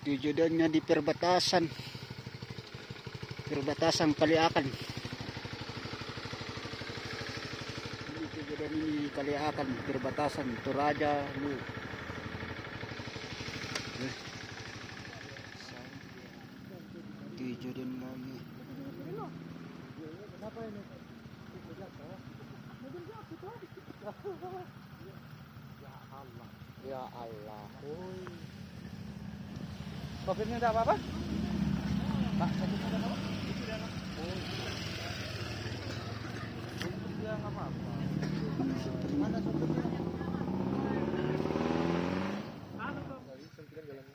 Kejadiannya di perbatasan Kaliakan. Ini kejadian ini di Kaliakan, perbatasan Toraja Lu. Kejadian lagi. Ya Allah. Sopirnya ada apa-apa? Pak, sopirnya ada apa? Itu dia. Dia nggak apa-apa. Mana sopirnya? Dari sentikan jalannya.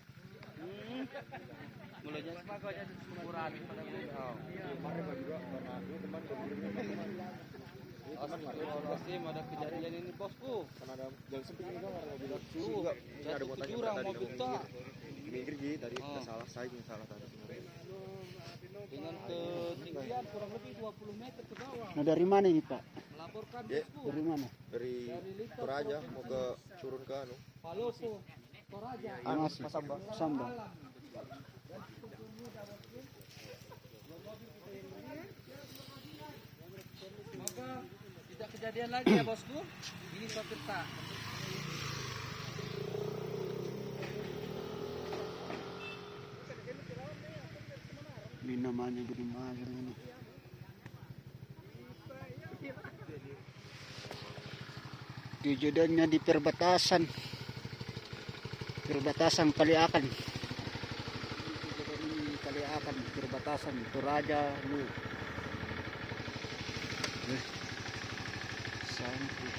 Mulanya semoga aja murah pada beliau. Kemarin juga karena ini teman Astagfirullahaladzim, ada kejadian ini bosku. Karena ada jalan sempit ini kan ada mobil juga. Ada motor jurang mobil tak. Minggir Ji, tadi kita salah, saya yang salah tadi. Dengan ketinggian kurang lebih 20 meter ke bawah. Nah, dari mana ini Pak? Melaporkan bosku. Dari mana? Dari Toraja mau ke turun ke anu. Palopo, Toraja. Masih. Samba. Semoga tidak kejadian lagi ya bosku. Ini sopir tak. Ini namanya Budi Mager ini. Kejadiannya di perbatasan Kaliakan. Kejadian ini di Kaliakan, perbatasan Toraja Lu. Sampai